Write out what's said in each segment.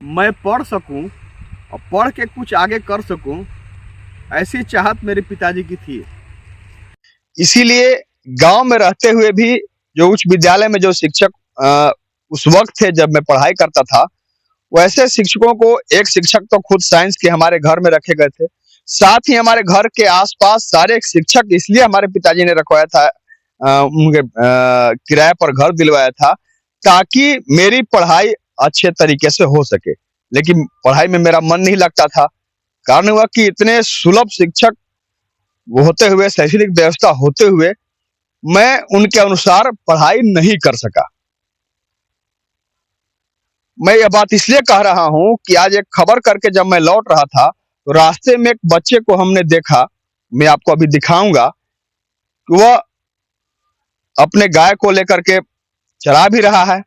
मैं पढ़ सकूं और पढ़ के कुछ आगे कर सकूं, ऐसी चाहत मेरे पिताजी की थी। इसीलिए गांव में रहते हुए भी जो उच्च विद्यालय में जो शिक्षक उस वक्त थे जब मैं पढ़ाई करता था, वैसे शिक्षकों को एक शिक्षक तो खुद साइंस के हमारे घर में रखे गए थे। साथ ही हमारे घर के आसपास सारे शिक्षक इसलिए हमारे पिताजी ने रखवाया था, उनके किराए पर घर दिलवाया था ताकि मेरी पढ़ाई अच्छे तरीके से हो सके। लेकिन पढ़ाई में मेरा मन नहीं लगता था। कारण हुआ कि इतने सुलभ शिक्षक होते हुए, शैक्षणिक व्यवस्था होते हुए मैं उनके अनुसार पढ़ाई नहीं कर सका। मैं यह बात इसलिए कह रहा हूं कि आज एक खबर करके जब मैं लौट रहा था तो रास्ते में एक बच्चे को हमने देखा। मैं आपको अभी दिखाऊंगा कि वह अपने गाय को लेकर के चरा भी रहा है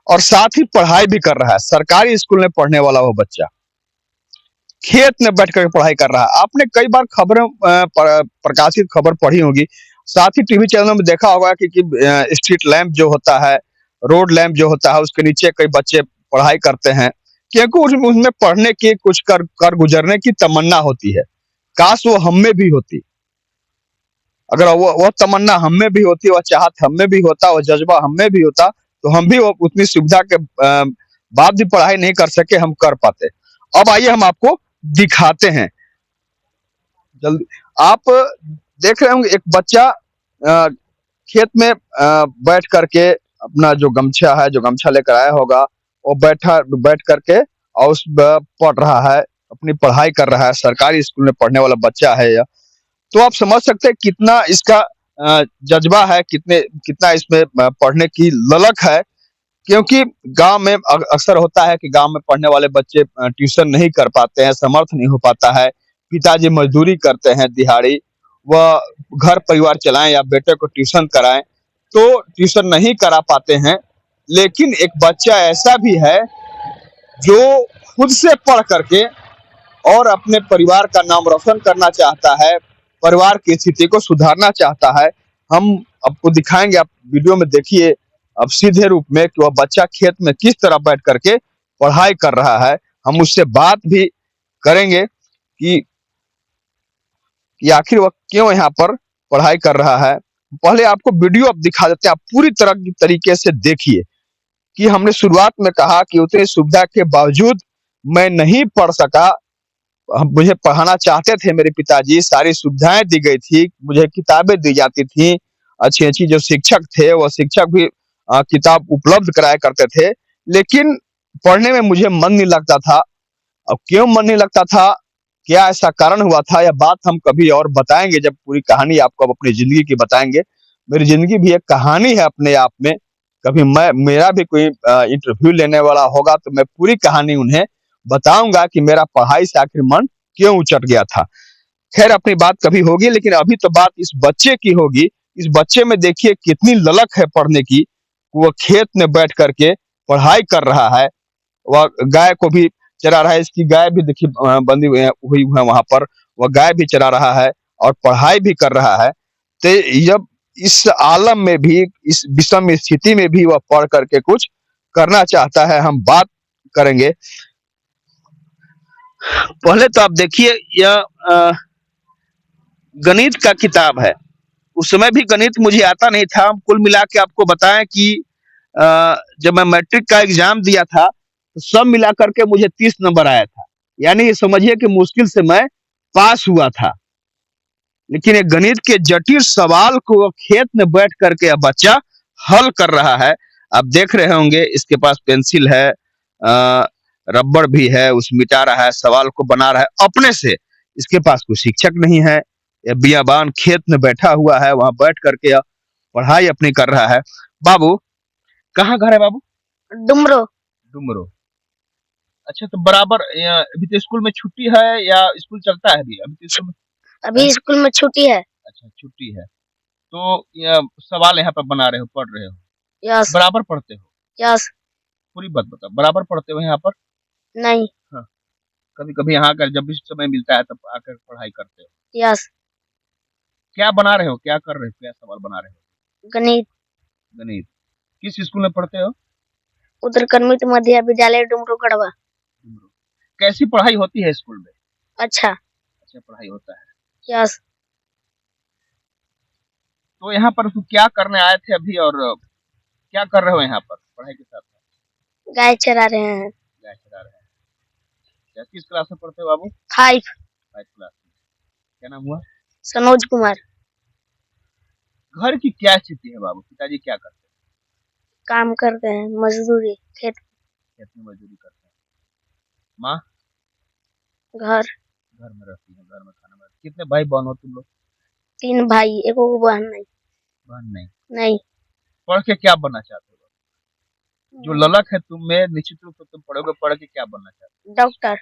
और साथ ही पढ़ाई भी कर रहा है। सरकारी स्कूल में पढ़ने वाला वो बच्चा खेत में बैठ कर पढ़ाई कर रहा है। आपने कई बार खबरें प्रकाशित खबर पढ़ी होगी, साथ ही टीवी चैनलों में देखा होगा कि स्ट्रीट लैंप जो होता है, रोड लैंप जो होता है, उसके नीचे कई बच्चे पढ़ाई करते हैं क्योंकि उसमें पढ़ने की कुछ कर गुजरने की तमन्ना होती है। काश वो हम में भी होती। अगर वो तमन्ना हम में भी होती, वह चाहत हम में भी होता, वह जज्बा हम में भी होता तो हम भी वो उतनी सुविधा के बाद भी पढ़ाई नहीं कर सके, हम कर पाते। अब आइए हम आपको दिखाते हैं जल्दी। आप देख रहे होंगे एक बच्चा खेत में बैठ करके अपना जो गमछा है, जो गमछा लेकर आया होगा, वो बैठ करके और उस पढ़ रहा है, अपनी पढ़ाई कर रहा है। सरकारी स्कूल में पढ़ने वाला बच्चा है यह। तो आप समझ सकते हैं कितना इसका जज्बा है, कितना इसमें पढ़ने की ललक है। क्योंकि गांव में अक्सर होता है कि गांव में पढ़ने वाले बच्चे ट्यूशन नहीं कर पाते हैं, समर्थ नहीं हो पाता है। पिताजी मजदूरी करते हैं दिहाड़ी, वह घर परिवार चलाएं या बेटे को ट्यूशन कराएं तो ट्यूशन नहीं करा पाते हैं। लेकिन एक बच्चा ऐसा भी है जो खुद से पढ़ करके और अपने परिवार का नाम रोशन करना चाहता है, परिवार की स्थिति को सुधारना चाहता है। हम आपको दिखाएंगे, आप वीडियो में देखिए अब सीधे रूप में कि वह बच्चा खेत में किस तरह बैठ करके पढ़ाई कर रहा है। हम उससे बात भी करेंगे कि आखिर वह क्यों यहाँ पर पढ़ाई कर रहा है। पहले आपको वीडियो अब दिखा देते हैं, आप पूरी तरह की तरीके से देखिए कि हमने शुरुआत में कहा कि उतनी सुविधा के बावजूद मैं नहीं पढ़ सका। मुझे पढ़ाना चाहते थे मेरे पिताजी, सारी सुविधाएं दी गई थी, मुझे किताबें दी जाती थी, अच्छी अच्छी जो शिक्षक थे वो शिक्षक भी किताब उपलब्ध कराया करते थे। लेकिन पढ़ने में मुझे मन नहीं लगता था। अब क्यों मन नहीं लगता था, क्या ऐसा कारण हुआ था, यह बात हम कभी और बताएंगे जब पूरी कहानी आपको अपनी जिंदगी की बताएंगे। मेरी जिंदगी भी एक कहानी है अपने आप में। कभी मेरा भी कोई इंटरव्यू लेने वाला होगा तो मैं पूरी कहानी उन्हें बताऊंगा कि मेरा पढ़ाई से आखिर मन क्यों उचट गया था। खैर अपनी बात कभी होगी, लेकिन अभी तो बात इस बच्चे की होगी। इस बच्चे में देखिए कितनी ललक है पढ़ने की। वो खेत में बैठ करके पढ़ाई कर रहा है। वह गाय को भी चरा रहा है, इसकी गाय भी देखिए बंधी हुई है वहां पर। वह गाय भी चरा रहा है और पढ़ाई भी कर रहा है। तो जब इस आलम में भी, इस विषम स्थिति में भी वह पढ़ करके कुछ करना चाहता है, हम बात करेंगे। पहले तो आप देखिए यह गणित का किताब है। उस समय भी गणित मुझे आता नहीं था। कुल मिला के आपको बताएं कि जब मैं मैट्रिक का एग्जाम दिया था तो सब मिला करके मुझे 30 नंबर आया था। यानी ये समझिए कि मुश्किल से मैं पास हुआ था। लेकिन एक गणित के जटिल सवाल को खेत में बैठ करके बच्चा हल कर रहा है। आप देख रहे होंगे इसके पास पेंसिल है, रबड़ भी है, उस मिटा रहा है, सवाल को बना रहा है अपने से। इसके पास कोई शिक्षक नहीं है, यह बियाबान खेत में बैठा हुआ है, वहां बैठ करके पढ़ाई अपनी कर रहा है। बाबू कहाँ घर है बाबू? डुमरो। डुमरो। अच्छा तो बराबर अभी तो स्कूल में छुट्टी है या स्कूल चलता है अभी? अभी तो स्कूल में अभी स्कूल में छुट्टी है। अच्छा छुट्टी है। तो यह सवाल यहाँ पर बना रहे हो, पढ़ रहे हो? यस। बराबर पढ़ते हो? यस। पूरी बात बताओ, बराबर पढ़ते हो यहाँ पर? नहीं। हाँ। कभी कभी यहाँ आकर जब भी समय मिलता है तब आकर पढ़ाई करते हो? यस। क्या बना रहे हो, क्या कर रहे हो, क्या सवाल बना रहे हो? गणित। गणित। किस स्कूल में पढ़ते हो? उत्तर कन्वित मध्य विद्यालय डुमरू गढ़वा। कैसी पढ़ाई होती है स्कूल में? अच्छा। अच्छा पढ़ाई होता है। यस। तो यहाँ पर तू क्या करने आए थे अभी और क्या कर रहे हो यहाँ पर पढ़ाई के साथ? गाय चरा रहे हैं। गाय चरा रहे हैं। क्या किस क्लास में पढ़ते हो बाबू? 5 5 क्लास में। क्या नाम हुआ? सनोज कुमार। घर की क्या स्थिति है बाबू? पिताजी क्या करते हैं? काम करते हैं, मजदूरी, खेत में मजदूरी करते हैं। माँ? घर में रहती है, घर में खाना बनाती है। कितने भाई बहन हो तुम लोग? 3 भाई, एक बहन नहीं। बहन नहीं? नहीं। पढ़ के क्या बनना चाहते हो? जो ललक है तुम में, निश्चित रूप से तुम पढ़ोगे, पढ़ के क्या बनना चाहते हो? डॉक्टर।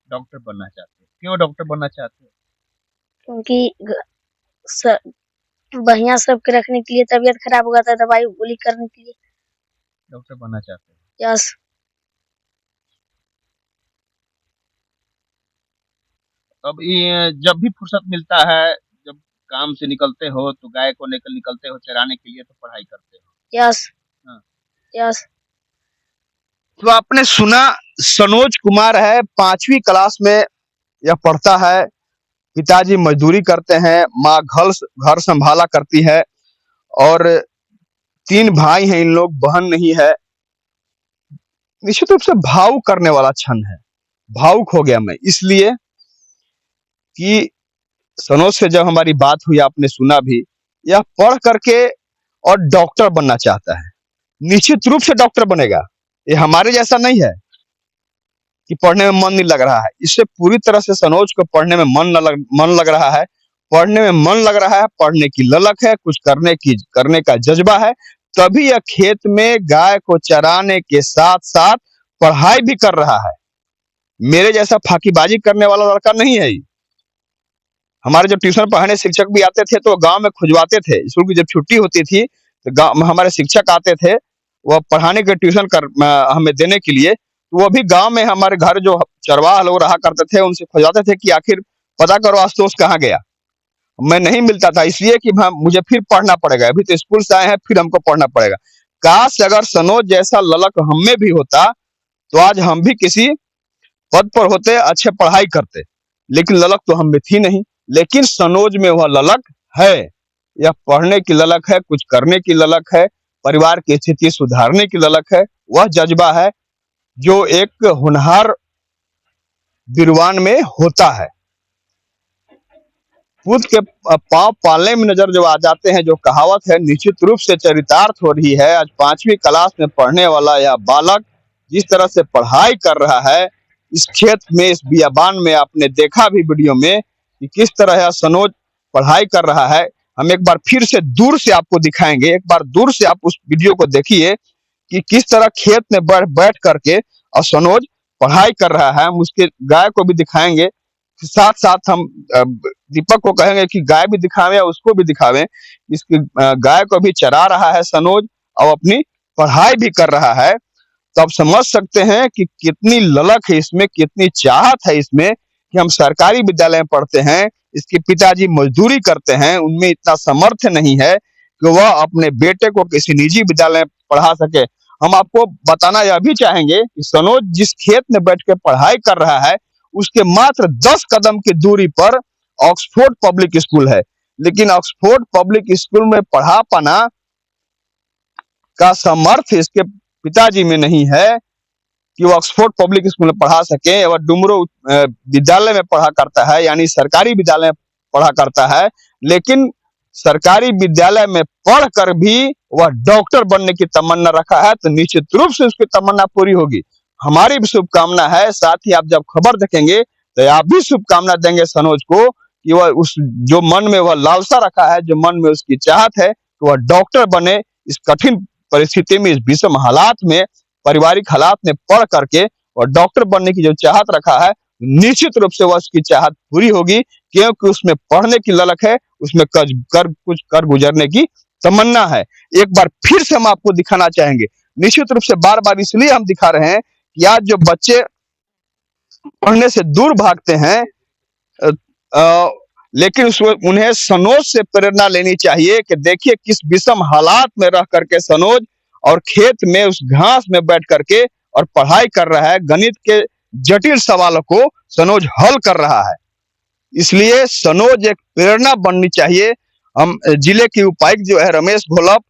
डॉक्टर बनना चाहते हो? क्यों डॉक्टर बनना चाहते हो? क्योंकि बढ़िया सबके रखने के लिए, तबीयत खराब होगा तो दवाई गोली करने के लिए डॉक्टर बनना चाहते हो? यस। अब ये जब भी फुर्सत मिलता है, जब काम से निकलते हो तो गाय को लेकर निकलते हो चराने के लिए, तो पढ़ाई करते हो? यस। हाँ। यस। तो आपने सुना, सनोज कुमार है, 5वीं क्लास में यह पढ़ता है। पिताजी मजदूरी करते हैं, माँ घर संभाला करती है और 3 भाई हैं इन लोग, बहन नहीं है। निश्चित रूप से भावुक करने वाला क्षण है। भावुक हो गया मैं, इसलिए कि सनोज से जब हमारी बात हुई, आपने सुना भी, यह पढ़ करके और डॉक्टर बनना चाहता है। निश्चित रूप से डॉक्टर बनेगा। ये हमारे जैसा नहीं है कि पढ़ने में मन नहीं लग रहा है। इससे पूरी तरह से सनोज को पढ़ने में मन लग रहा है। पढ़ने में मन लग रहा है, पढ़ने की ललक है, कुछ करने का जज्बा है, तभी यह खेत में गाय को चराने के साथ साथ पढ़ाई भी कर रहा है। मेरे जैसा फाकीबाजी करने वाला लड़का नहीं है। हमारे जो ट्यूशन पढ़ाने शिक्षक भी आते थे तो गांव में खुजवाते थे। स्कूल की जब छुट्टी होती थी तो गांव में हमारे शिक्षक आते थे, वह पढ़ाने के ट्यूशन हमें देने के लिए। तो वो भी गांव में हमारे घर जो चरवाहा लोग रहा करते थे, उनसे खुजवाते थे कि आखिर पता करो आशुतोष कहाँ गया। मैं नहीं मिलता था, इसलिए कि मुझे फिर पढ़ना पड़ेगा। अभी तो स्कूल से आए हैं, फिर हमको पढ़ना पड़ेगा। काश अगर सनोज जैसा ललक हम में भी होता तो आज हम भी किसी पद पर होते, अच्छे पढ़ाई करते। लेकिन ललक तो हम में थी नहीं। लेकिन सनोज में वह ललक है। यह पढ़ने की ललक है, कुछ करने की ललक है, परिवार की स्थिति सुधारने की ललक है। वह जज्बा है जो एक होनहार विद्वान में होता है। खुद के पांव पालने में नजर जो आ जाते हैं, जो कहावत है, निश्चित रूप से चरितार्थ हो रही है। आज 5वीं क्लास में पढ़ने वाला यह बालक जिस तरह से पढ़ाई कर रहा है, इस खेत में, इस बियाबान में, आपने देखा भी वीडियो में कि किस तरह यह सनोज पढ़ाई कर रहा है। हम एक बार फिर से दूर से आपको दिखाएंगे। एक बार दूर से आप उस वीडियो को देखिए कि किस तरह खेत में बैठ करके और सनोज पढ़ाई कर रहा है। हम उसके गाय को भी दिखाएंगे, साथ साथ हम दीपक को कहेंगे कि गाय भी दिखावें और उसको भी दिखावें। इसकी गाय को भी चरा रहा है सनोज और अपनी पढ़ाई भी कर रहा है। तो आप समझ सकते हैं कि कितनी ललक है इसमें, कितनी चाहत है इसमें कि हम सरकारी विद्यालय में पढ़ते हैं। इसके पिताजी मजदूरी करते हैं, उनमें इतना सामर्थ्य नहीं है कि वह अपने बेटे को किसी निजी विद्यालय में पढ़ा सके। हम आपको बताना यह भी चाहेंगे कि सनोज जिस खेत में बैठ के पढ़ाई कर रहा है, उसके मात्र 10 कदम की दूरी पर ऑक्सफोर्ड पब्लिक स्कूल है। लेकिन ऑक्सफोर्ड पब्लिक स्कूल में पढ़ा पाना का सामर्थ्य इसके पिताजी में नहीं है कि वो ऑक्सफोर्ड पब्लिक स्कूल में पढ़ा सके। वह डुमरो विद्यालय में पढ़ा करता है, यानी सरकारी विद्यालय में पढ़ा करता है। लेकिन सरकारी विद्यालय में पढ़कर भी वह डॉक्टर बनने की तमन्ना रखा है, तो निश्चित रूप से उसकी तमन्ना पूरी होगी। हमारी भी शुभकामना है। साथ ही आप जब खबर देखेंगे तो आप भी शुभकामना देंगे सनोज को कि वह उस जो मन में वह लालसा रखा है, जो मन में उसकी चाहत है कि वह डॉक्टर बने। इस कठिन परिस्थिति में, इस विषम हालात में, पारिवारिक हालात में पढ़ करके और डॉक्टर बनने की जो चाहत रखा है, निश्चित रूप से वह उसकी चाहत पूरी होगी, क्योंकि उसमें पढ़ने की ललक है, उसमें कुछ कर गुजरने की तमन्ना है। एक बार फिर से हम आपको दिखाना चाहेंगे। निश्चित रूप से बार बार इसलिए हम दिखा रहे हैं कि आज जो बच्चे पढ़ने से दूर भागते हैं, लेकिन उन्हें सनोज से प्रेरणा लेनी चाहिए कि देखिए किस विषम हालात में रह करके सनोज और खेत में उस घास में बैठ करके और पढ़ाई कर रहा है। गणित के जटिल सवालों को सनोज हल कर रहा है। इसलिए सनोज एक प्रेरणा बननी चाहिए। हम जिले की उपायुक्त जो है रमेश घोलप,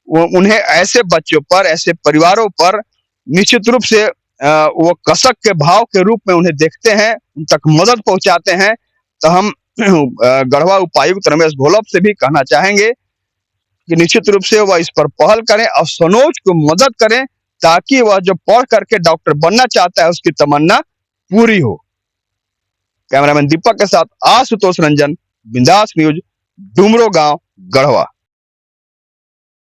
उन्हें ऐसे बच्चों पर, ऐसे परिवारों पर निश्चित रूप से वो कसक के भाव के रूप में उन्हें देखते हैं, उन तक मदद पहुंचाते हैं। तो हम गढ़वा उपायुक्त रमेश घोलप से भी कहना चाहेंगे कि निश्चित रूप से वह इस पर पहल करें और सनोज को मदद करें, ताकि वह जो पढ़ करके डॉक्टर बनना चाहता है उसकी तमन्ना पूरी हो। कैमरामैन दीपक के साथ आशुतोष रंजन, बिंदास न्यूज, डुमरो गांव, गढ़वा।